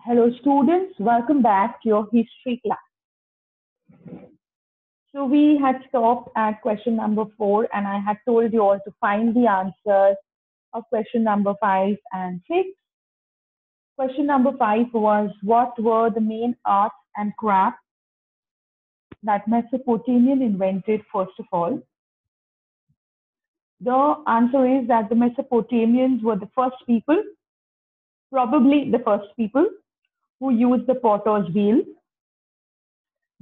Hello students, welcome back to your history class. So we had stopped at question number 4 and I had told you all to find the answers of question number 5 and 6. Question number 5 was, what were the main arts and crafts that Mesopotamian invented first of all? The answer is that the Mesopotamians were the first people, probably the first people who used the potter's wheel.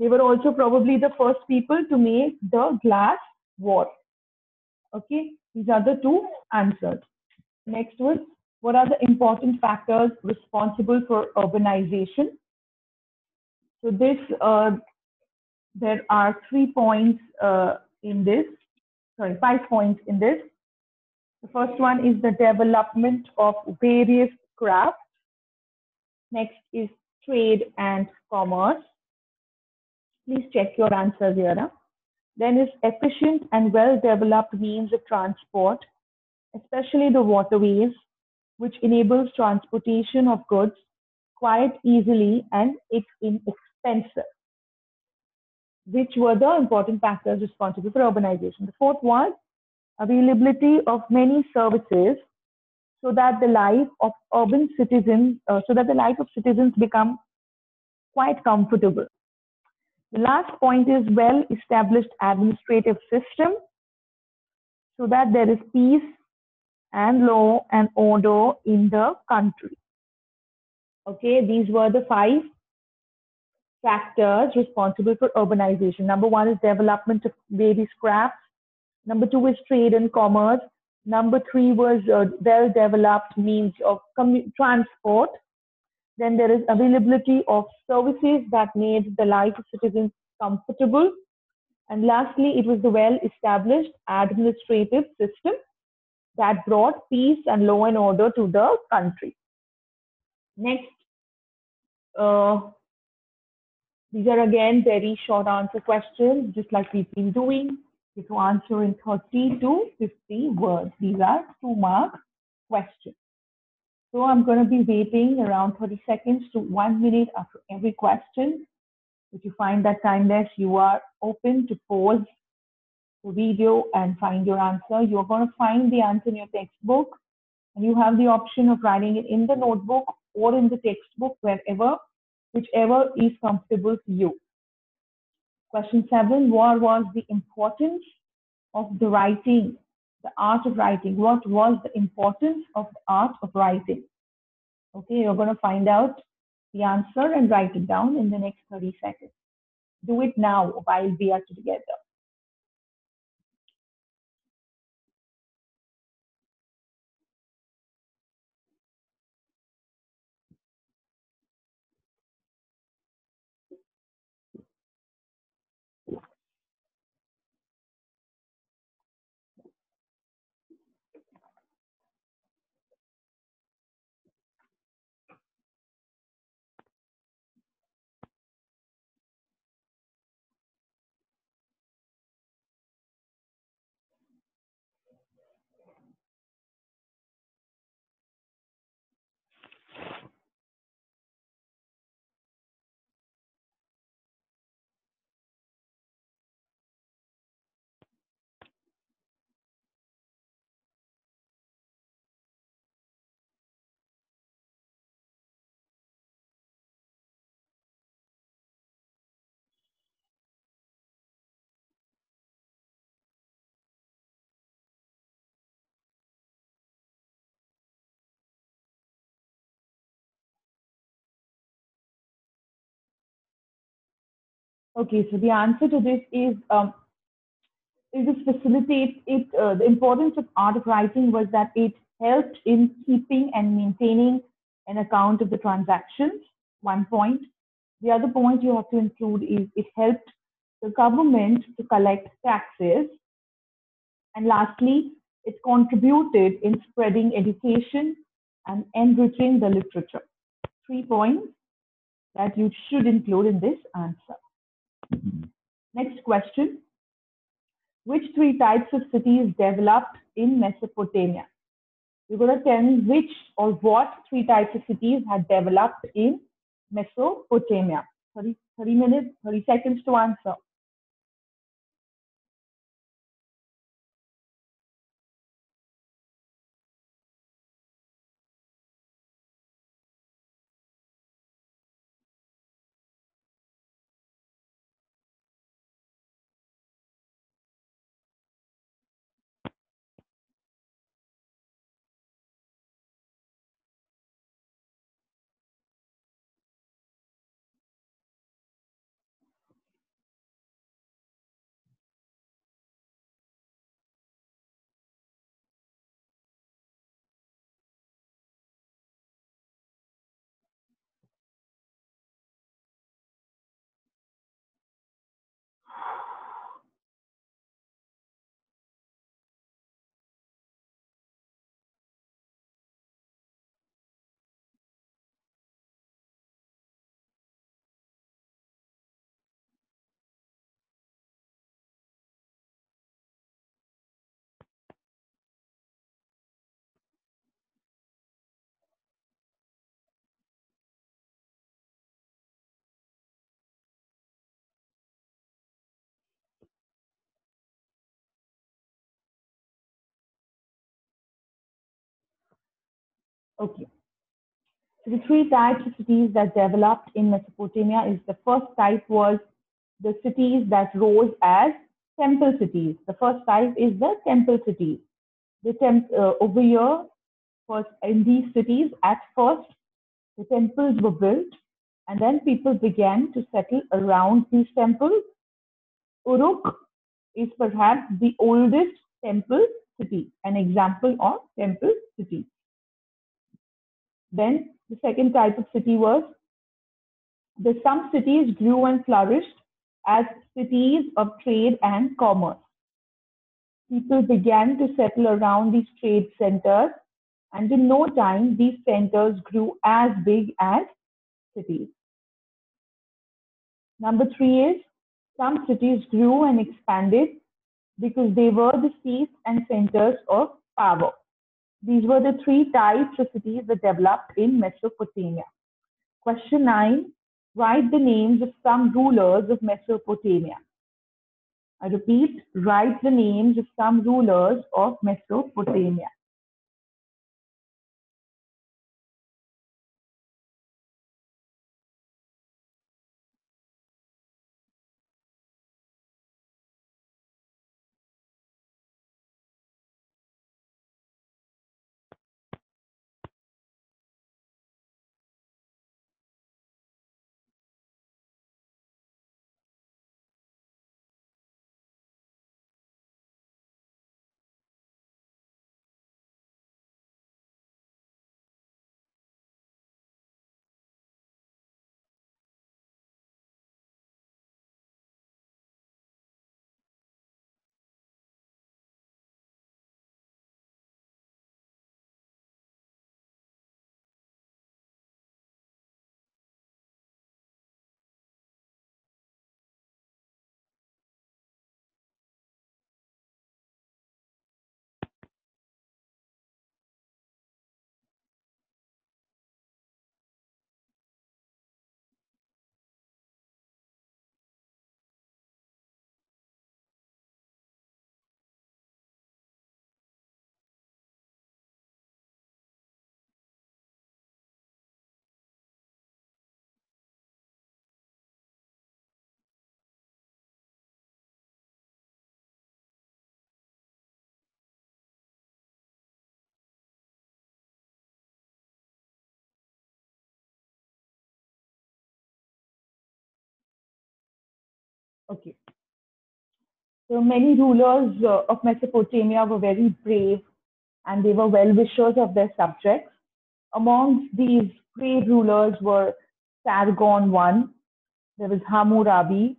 They were also probably the first people to make the glass wall. Okay, these are the two answers. Next was, what are the important factors responsible for urbanization? So there are 3 points in this, 5 points in this. The first one is the development of various crafts. Next is trade and commerce. Please check your answers here. Then is efficient and well-developed means of transport, especially the waterways, which enables transportation of goods quite easily and it's inexpensive, which were the important factors responsible for urbanization. The fourth was availability of many services so that the life of citizens become quite comfortable. The last point is well-established administrative system so that there is peace and law and order in the country. Okay, these were the 5 factors responsible for urbanization. Number 1 is development of various crafts. Number 2 is trade and commerce. Number 3 was well-developed means of transport. Then there is availability of services that made the life of citizens comfortable. And lastly, it was the well-established administrative system that brought peace and law and order to the country. Next, these are again very short answer questions, just like we've been doing. You have to answer in 30 to 50 words. These are 2-mark questions. So I'm going to be waiting around 30 seconds to 1 minute after every question. If you find that time less, you are open to pause the video and find your answer. You're going to find the answer in your textbook, and you have the option of writing it in the notebook or in the textbook, whichever is comfortable for you. Question 7, what was the importance of the writing? The art of writing. What was the importance of the art of writing? Okay, you're going to find out the answer and write it down in the next 30 seconds. Do it now while we are together. Okay, so the answer to this is this facilitates it. The importance of art of writing was that it helped in keeping and maintaining an account of the transactions. 1 point. The other point you have to include is it helped the government to collect taxes. And lastly, it contributed in spreading education and enriching the literature. 3 points that you should include in this answer. Next question. Which 3 types of cities developed in Mesopotamia? You're going to tell me which or what 3 types of cities had developed in Mesopotamia? 30 minutes, 30 seconds to answer. Okay. So the three types of cities that developed in Mesopotamia is the first type was the cities that rose as temple cities. The first type is the temple cities. Over here, first in these cities, at first the temples were built, and then people began to settle around these temples. Uruk is perhaps the oldest temple city, an example of temple city. Then the second type of city was some cities grew and flourished as cities of trade and commerce. People began to settle around these trade centers, and in no time, these centers grew as big as cities. Number three is some cities grew and expanded because they were the seats and centers of power. These were the three types of cities that developed in Mesopotamia. Question 9. Write the names of some rulers of Mesopotamia. I repeat, write the names of some rulers of Mesopotamia. Okay. So many rulers of Mesopotamia were very brave and they were well-wishers of their subjects. Amongst these brave rulers were Sargon I, there was Hammurabi,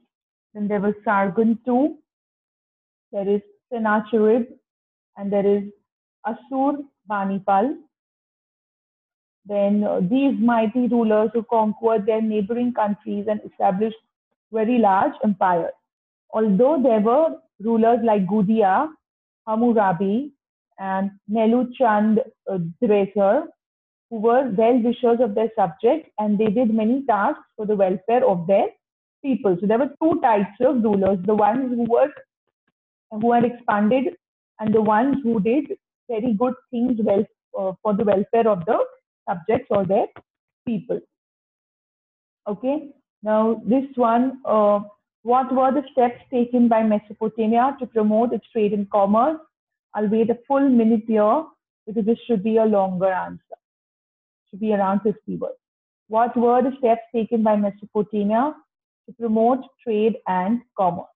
then there was Sargon II, there is Sennacherib, and there is Assur-banipal. Then these mighty rulers who conquered their neighboring countries and established very large empires. Although there were rulers like Gudea, Hammurabi, and Neluchand Dresser, who were well-wishers of their subjects, and they did many tasks for the welfare of their people. So there were two types of rulers: the ones who had expanded, and the ones who did very good things for the welfare of the subjects or their people. Okay. Now this one, what were the steps taken by Mesopotamia to promote its trade and commerce? I'll wait a full minute here because this should be a longer answer. It should be around 50 words. What were the steps taken by Mesopotamia to promote trade and commerce?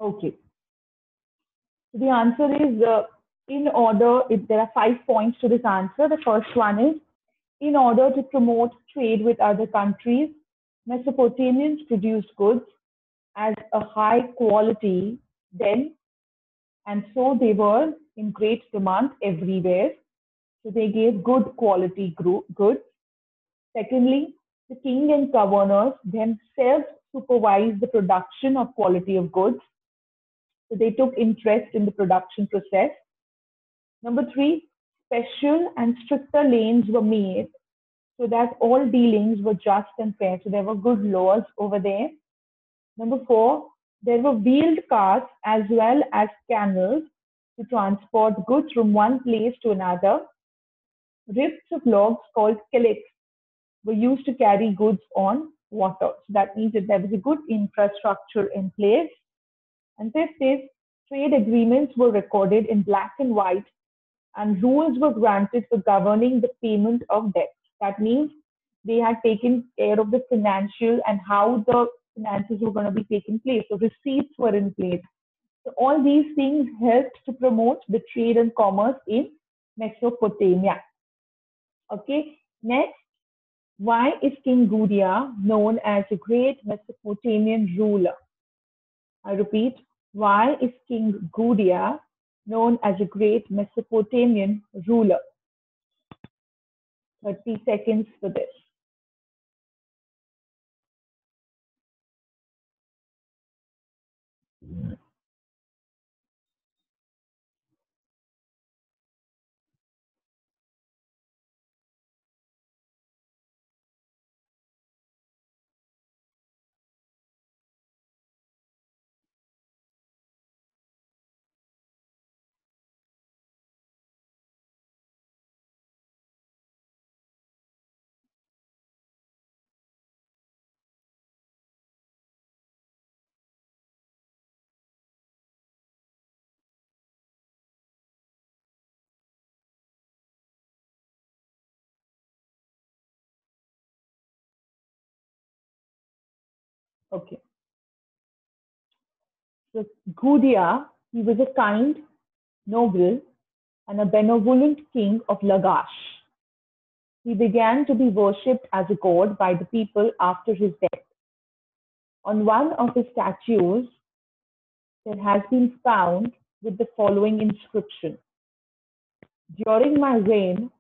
Okay. So the answer is in order, if there are 5 points to this answer. The first one is in order to promote trade with other countries, Mesopotamians produced goods as a high quality then, and so they were in great demand everywhere. So they gave good quality goods. Secondly, the king and governors themselves supervised the production of quality of goods. So they took interest in the production process. Number three, special and stricter lanes were made so that all dealings were just and fair. So there were good laws over there. Number four, there were wheeled cars as well as camels to transport goods from one place to another. Rifts of logs called killets were used to carry goods on water. So that means that there was a good infrastructure in place. And fifth is trade agreements were recorded in black and white, and rules were granted for governing the payment of debts. That means they had taken care of the financial and how the finances were going to be taken place. So receipts were in place. So all these things helped to promote the trade and commerce in Mesopotamia. Okay, next, why is King Gudea known as a great Mesopotamian ruler? I repeat, why is King Gudea known as a great Mesopotamian ruler? 30 seconds for this. Okay. So Gudea, he was a kind, noble, and a benevolent king of Lagash. He began to be worshipped as a god by the people after his death. On one of his statues, there has been found with the following inscription: during my reign,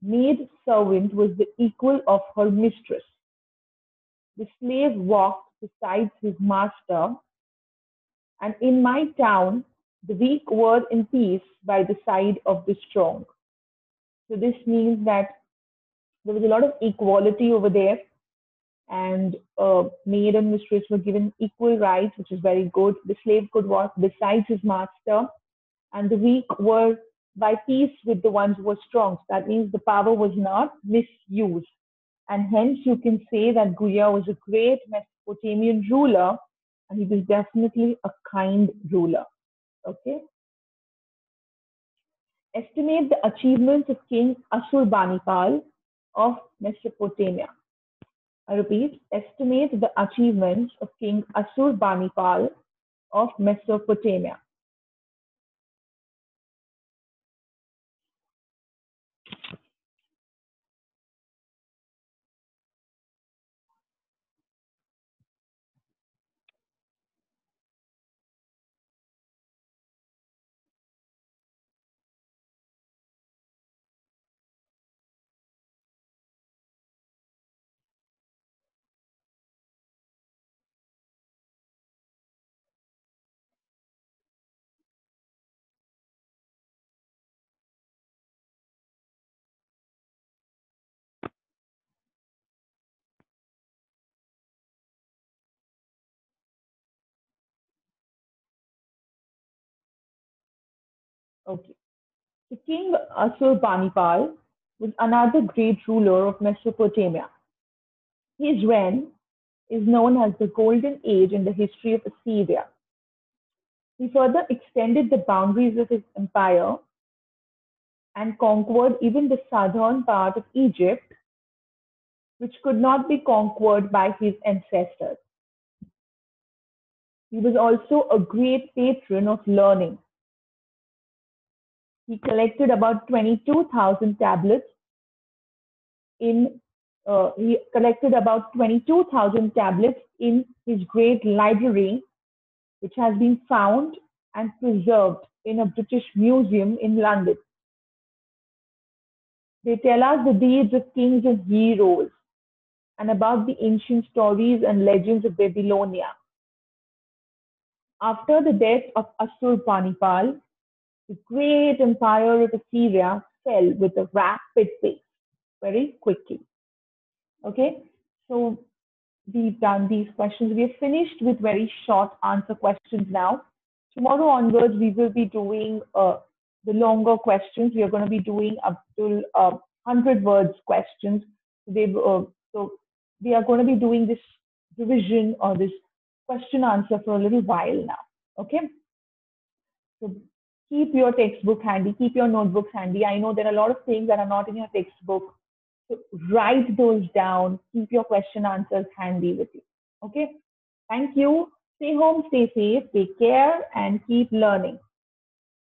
maid servant was the equal of her mistress. The slave walked beside his master, And in my town, the weak were in peace by the side of the strong. So this means that there was a lot of equality over there, and maid and mistress were given equal rights, which is very good. The slave could work besides his master, and the weak were by peace with the ones who were strong. So that means the power was not misused. And hence you can say that Guya was a great Mesopotamian ruler, and he was definitely a kind ruler. Okay. Estimate the achievements of King Ashurbanipal of Mesopotamia. I repeat, estimate the achievements of King Ashurbanipal of Mesopotamia. Okay. So King Ashurbanipal was another great ruler of Mesopotamia. His reign is known as the Golden Age in the history of Assyria. He further extended the boundaries of his empire and conquered even the southern part of Egypt, which could not be conquered by his ancestors. He was also a great patron of learning. He collected about 22,000 tablets in he collected about 22,000 tablets in his great library, which has been found and preserved in a British museum in London. They tell us the deeds of kings and heroes and about the ancient stories and legends of Babylonia. After the death of Ashurbanipal, the great empire of Assyria fell with a rapid pace, very quickly. Okay, so we've done these questions. We have finished with very short answer questions now. Tomorrow onwards, we will be doing the longer questions. We are going to be doing up to 100 words questions. So we are going to be doing this revision or this question answer for a little while now. Okay. So keep your textbook handy, keep your notebooks handy. I know there are a lot of things that are not in your textbook. So write those down. Keep your question answers handy with you. Okay. Thank you. Stay home, stay safe, take care, and keep learning.